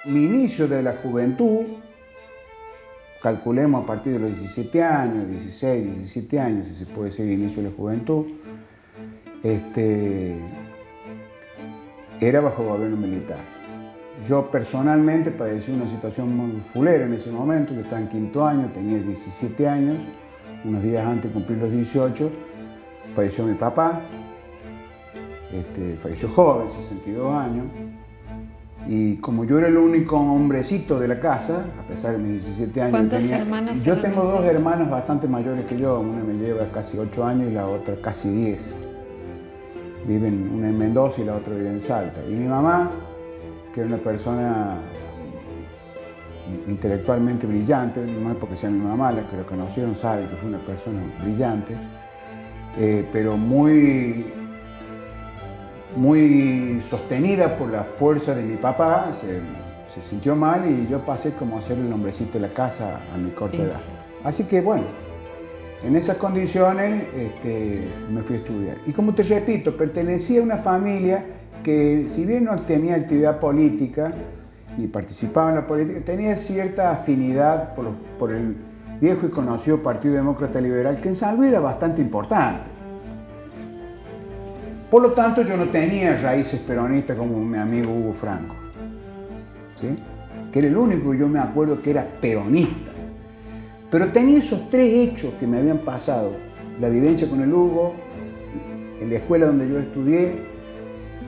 Mi inicio de la juventud, calculemos a partir de los 17 años, 16, 17 años, si se puede decir inicio de la juventud, era bajo gobierno militar. Yo personalmente padecí una situación muy fulera en ese momento. Yo estaba en quinto año, tenía 17 años, unos días antes de cumplir los 18, falleció mi papá, falleció joven, 62 años, y como yo era el único hombrecito de la casa, a pesar de mis 17 años... ¿Cuántos hermanos Yo eran tengo dos ustedes? hermanas bastante mayores que yo, una me lleva casi 8 años y la otra casi 10. Viven una en Mendoza y la otra vive en Salta. Y mi mamá, que era una persona intelectualmente brillante, no es porque sea mi mamá, la que lo conocieron saben que fue una persona brillante, pero muy sostenida por la fuerza de mi papá, se sintió mal y yo pasé como a ser el hombrecito de la casa a mi corta edad. Así que bueno, en esas condiciones me fui a estudiar. Y como te repito, pertenecía a una familia que, si bien no tenía actividad política, ni participaba en la política, tenía cierta afinidad por el viejo y conocido Partido Demócrata Liberal, que en San Luis era bastante importante. Por lo tanto, yo no tenía raíces peronistas como mi amigo Hugo Franco, ¿sí? Que era el único que yo me acuerdo que era peronista. Pero tenía esos tres hechos que me habían pasado: la vivencia con el Hugo, en la escuela donde yo estudié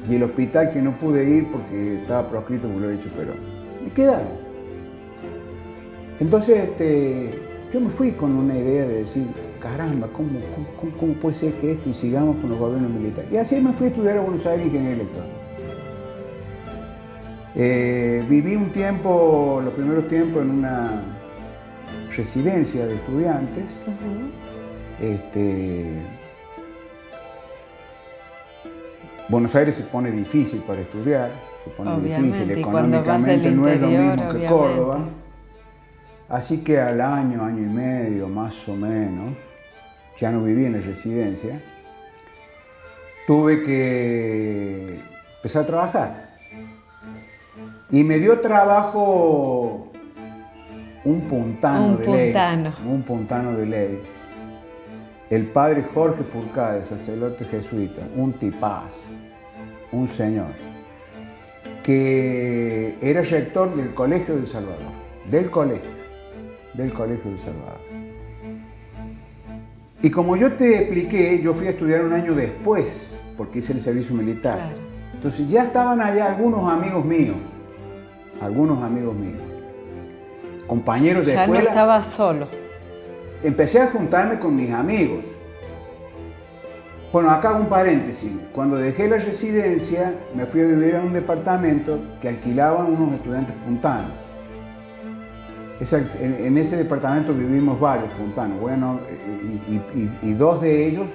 y el hospital que no pude ir porque estaba proscrito por lo hecho Perón. Me quedaron. Entonces yo me fui con una idea de decir, caramba, ¿cómo puede ser que esto y sigamos con los gobiernos militares? Y así me fui a estudiar a Buenos Aires ingeniería electrónica. Viví un tiempo, los primeros tiempos, en una residencia de estudiantes. Buenos Aires se pone difícil para estudiar, se pone Obviamente, difícil y cuando vas del económicamente, no es lo interior, mismo que obviamente. Córdoba. Así que al año, año y medio más o menos, ya no viví en la residencia, tuve que empezar a trabajar. Y me dio trabajo un puntano de ley. El padre Jorge Furcade, sacerdote jesuita, un tipazo, un señor, que era rector del Colegio del Salvador, del Colegio del Salvador. Y como yo te expliqué, yo fui a estudiar un año después, porque hice el servicio militar. Claro. Entonces ya estaban allá algunos amigos míos, compañeros de Ya escuela. no estabas solo. Empecé a juntarme con mis amigos. Bueno, acá hago un paréntesis. Cuando dejé la residencia, me fui a vivir en un departamento que alquilaban unos estudiantes puntanos. En ese departamento vivimos varios puntanos. Bueno, y dos de ellos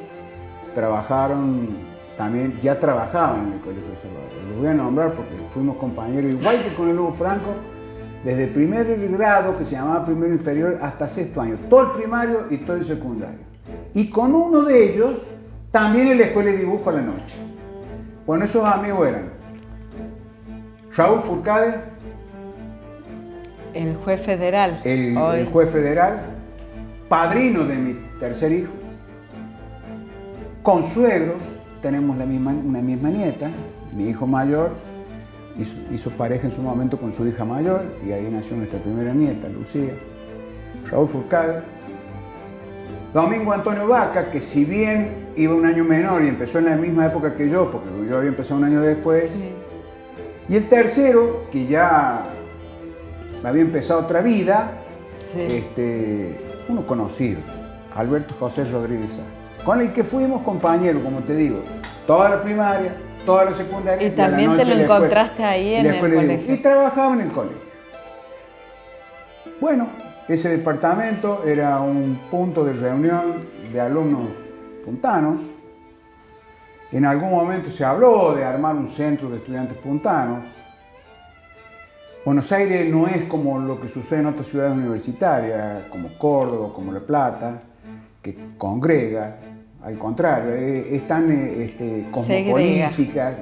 ya trabajaban en el Colegio de Salvador. Los voy a nombrar porque fuimos compañeros, igual que con el Hugo Franco, desde primer grado, que se llamaba primero inferior, hasta sexto año. Todo el primario y todo el secundario. Y con uno de ellos, también en la escuela de dibujo a la noche. Bueno, esos amigos eran Raúl Furcade, El juez federal. el juez federal, padrino de mi tercer hijo, consuegros, tenemos una misma nieta, mi hijo mayor hizo pareja en su momento con su hija mayor y ahí nació nuestra primera nieta, Lucía. Raúl Furcade, Domingo Antonio Vaca, que si bien iba un año menor y empezó en la misma época que yo, porque yo había empezado un año después, Sí. y el tercero, que ya había empezado otra vida, Sí. uno conocido, Alberto José Rodríguez Sá, con el que fuimos compañeros, como te digo, toda la primaria, toda la secundaria. Y también a la te noche lo la escuela, encontraste ahí en la el escuela de dibujo. colegio. Y trabajaba en el colegio. Bueno, ese departamento era un punto de reunión de alumnos puntanos. En algún momento se habló de armar un centro de estudiantes puntanos. Buenos Aires no es como lo que sucede en otras ciudades universitarias, como Córdoba, como La Plata, que congrega. Al contrario, es tan cosmopolítica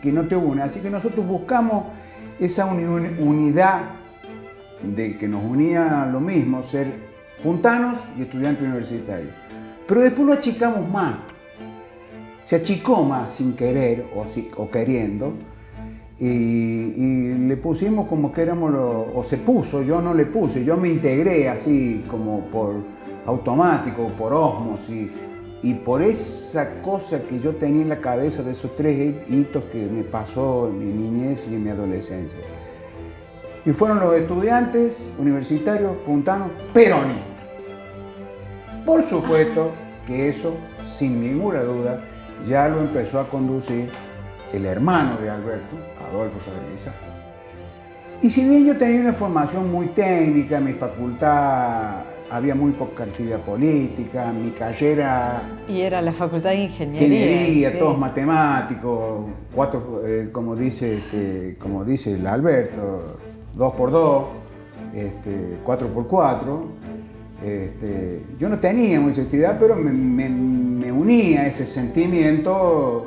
que no te une. Así que nosotros buscamos esa unidad de que nos unía lo mismo, ser puntanos y estudiantes universitarios. Pero después lo achicamos más. Se achicó más sin querer o queriendo. Y le pusimos como que éramos o se puso, yo no le puse, yo me integré así como por automático, por ósmosis, y por esa cosa que yo tenía en la cabeza de esos 3 hitos que me pasó en mi niñez y en mi adolescencia. Y fueron los estudiantes universitarios puntanos peronistas. Por supuesto que eso, sin ninguna duda, ya lo empezó a conducir el hermano de Alberto, Adolfo Rodríguez. Y si bien yo tenía una formación muy técnica, en mi facultad había muy poca actividad política, mi carrera... Y era la facultad de ingeniería. Sí. Todos matemáticos, como dice el Alberto, 2x2, 4x4. Yo no tenía mucha actividad, pero me unía a ese sentimiento.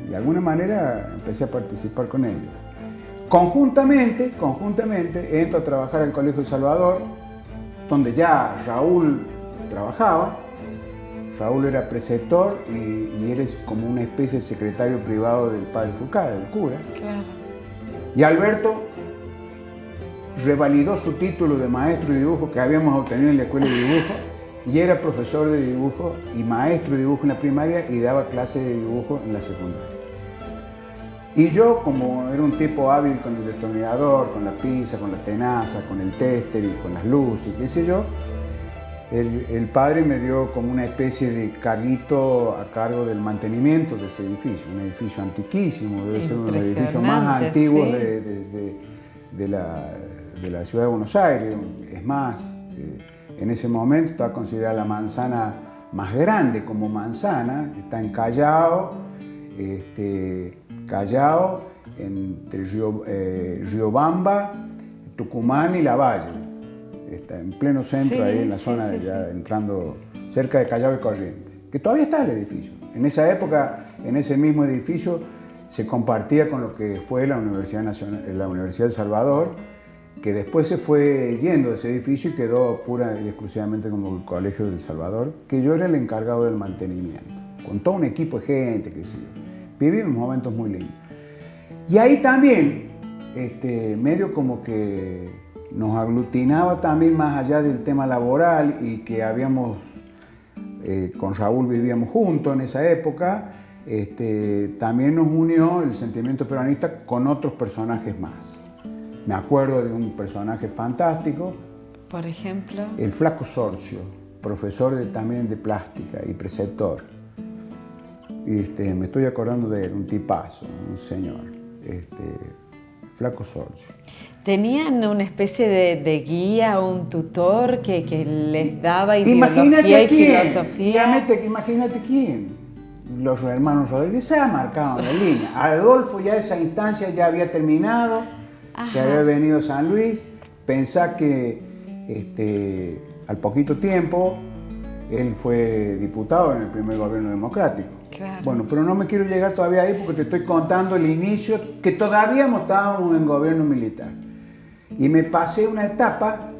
De alguna manera empecé a participar con ellos. Conjuntamente entro a trabajar al Colegio El Salvador, donde ya Raúl trabajaba. Raúl era preceptor y era como una especie de secretario privado del padre Fulcada, del cura. Claro. Y Alberto revalidó su título de maestro de dibujo que habíamos obtenido en la escuela de dibujo y era profesor de dibujo y maestro de dibujo en la primaria y daba clases de dibujo en la secundaria. Y yo, como era un tipo hábil con el destornillador, con la pinza, con la tenaza, con el tester y con las luces, qué sé yo, el padre me dio como una especie de carguito a cargo del mantenimiento de ese edificio, un edificio antiquísimo, debe ser uno de los edificios más antiguos sí. de la ciudad de Buenos Aires. Es más, en ese momento está considerada la manzana más grande como manzana, está en Callao, entre Riobamba, Tucumán y Lavalle. Está en pleno centro, ahí en la zona, entrando cerca de Callao y Corrientes, que todavía está el edificio. En esa época, en ese mismo edificio, se compartía con lo que fue la Universidad del Salvador, que después se fue yendo de ese edificio y quedó pura y exclusivamente como el Colegio del Salvador, que yo era el encargado del mantenimiento, con todo un equipo de gente, que sí. Vivimos momentos muy lindos. Y ahí también, medio como que nos aglutinaba también más allá del tema laboral y que habíamos, con Raúl vivíamos juntos en esa época, también nos unió el sentimiento peronista con otros personajes más. Me acuerdo de un personaje fantástico. Por ejemplo. El Flaco Sorcio, profesor también de plástica y preceptor. Me estoy acordando de él, un tipazo, un señor. Flaco Sorcio. ¿Tenían una especie de guía o un tutor que les daba ideología y filosofía? Imagínate quién. Los hermanos Rodríguez marcaban la línea. Adolfo ya esa instancia ya había terminado, se había venido a San Luis. Pensá que al poquito tiempo él fue diputado en el primer gobierno democrático. Claro. Bueno, pero no me quiero llegar todavía ahí porque te estoy contando el inicio, que todavía no estábamos en gobierno militar. Y me pasé una etapa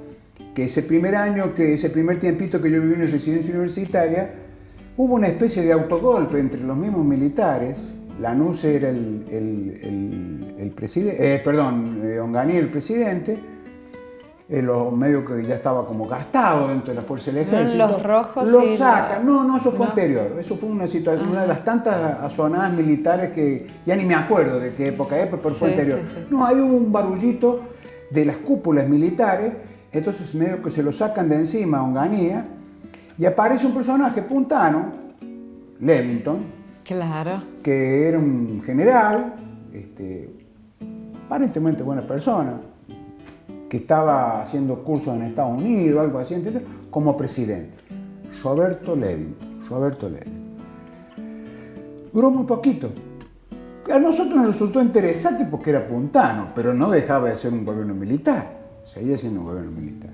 que ese primer tiempito que yo viví en la residencia universitaria, hubo una especie de autogolpe entre los mismos militares. Lanusse era el presidente, Onganía el presidente, los medios que ya estaba como gastado dentro de la fuerza del ejército. Los rojos lo sacan. No, eso fue anterior. Eso fue una situación, una de las tantas azonadas militares que ya ni me acuerdo de qué época es, pero fue anterior. Sí. No, ahí hubo un barullito de las cúpulas militares, entonces medio que se lo sacan de encima a Onganía y aparece un personaje puntano, Levington, claro, que era un general, aparentemente buena persona, que estaba haciendo cursos en Estados Unidos, algo así, ¿entiendes? Como presidente. Roberto Levington. Duró muy poquito. A nosotros nos resultó interesante porque era puntano, pero no dejaba de ser un gobierno militar. Seguía siendo un gobierno militar.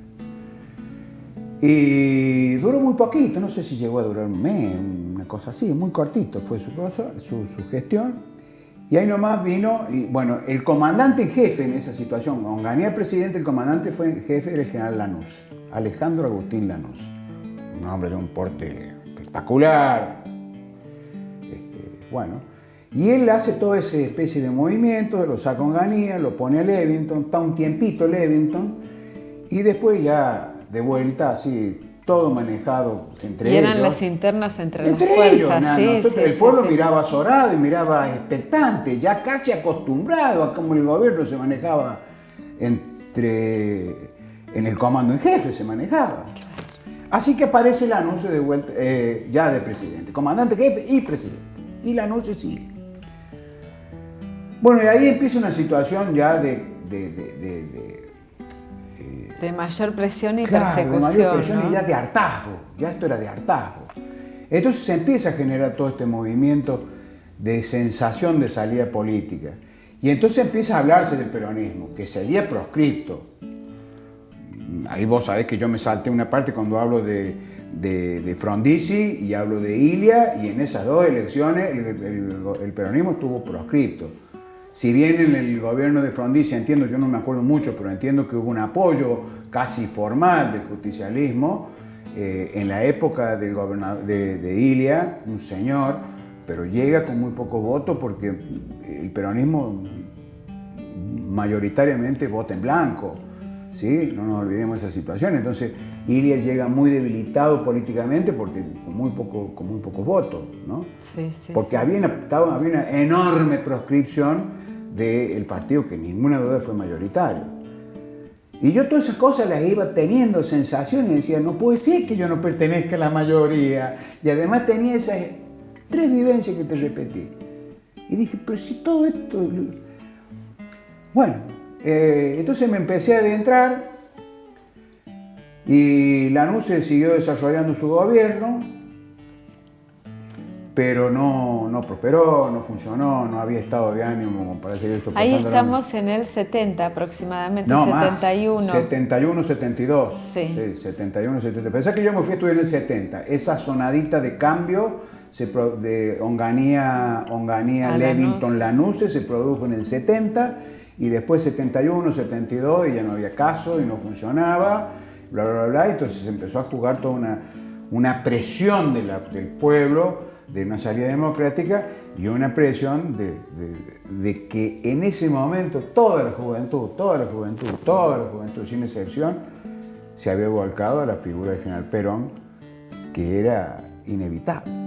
Y duró muy poquito, no sé si llegó a durar un mes, una cosa así, muy cortito fue su gestión. Y ahí nomás vino, y bueno, el comandante en jefe en esa situación, Onganía presidente, el comandante fue en jefe era el general Lanús, Alejandro Agustín Lanús, un hombre de un porte espectacular. Bueno, y él hace toda esa especie de movimiento, lo saca a Onganía, lo pone a Levington, está un tiempito Levington, y después ya de vuelta, así, todo manejado entre ellos. Y eran las internas entre las fuerzas, ellos, el pueblo miraba azorado y miraba expectante, ya casi acostumbrado a cómo el gobierno se manejaba en el comando en jefe, se manejaba. Así que aparece el anuncio de vuelta, ya de presidente, comandante jefe y presidente. Y el anuncio sigue. Bueno, y ahí empieza una situación ya de mayor presión y claro, persecución. De mayor presión, ¿no? Y ya de hartazgo, ya esto era de hartazgo. Entonces se empieza a generar todo este movimiento de sensación de salida política. Y entonces empieza a hablarse del peronismo, que sería proscripto. Ahí vos sabés que yo me salté una parte cuando hablo de Frondizi y hablo de Ilia, y en esas dos elecciones el peronismo estuvo proscripto. Si bien en el gobierno de Frondizi, entiendo, yo no me acuerdo mucho, pero entiendo que hubo un apoyo casi formal del justicialismo, en la época del gobernador de Ilia, un señor, pero llega con muy pocos votos porque el peronismo mayoritariamente vota en blanco, ¿sí? No nos olvidemos de esa situación. Entonces Ilia llega muy debilitado políticamente porque con muy pocos votos, ¿no? Sí, porque había una enorme proscripción del partido que ninguna duda fue mayoritario. Y yo todas esas cosas las iba teniendo sensaciones y decía, no puede ser que yo no pertenezca a la mayoría. Y además tenía esas 3 vivencias que te repetí. Y dije, pero si todo esto... Bueno, entonces me empecé a adentrar y Lanús siguió desarrollando su gobierno, pero no prosperó, no funcionó, no había estado de ánimo para seguir soportando. Ahí estamos en el 70 aproximadamente, no, 71. Más, 71, 72. Sí. Sí, 71, 72. Pensá que yo me fui a estudiar en el 70. Esa sonadita de cambio de Onganía Levington Lanús se produjo en el 70 y después 71, 72 y ya no había caso y no funcionaba, bla, bla, bla. Entonces se empezó a jugar toda una presión del pueblo de una salida democrática y una presión de que en ese momento toda la juventud, sin excepción, se había volcado a la figura del general Perón, que era inevitable.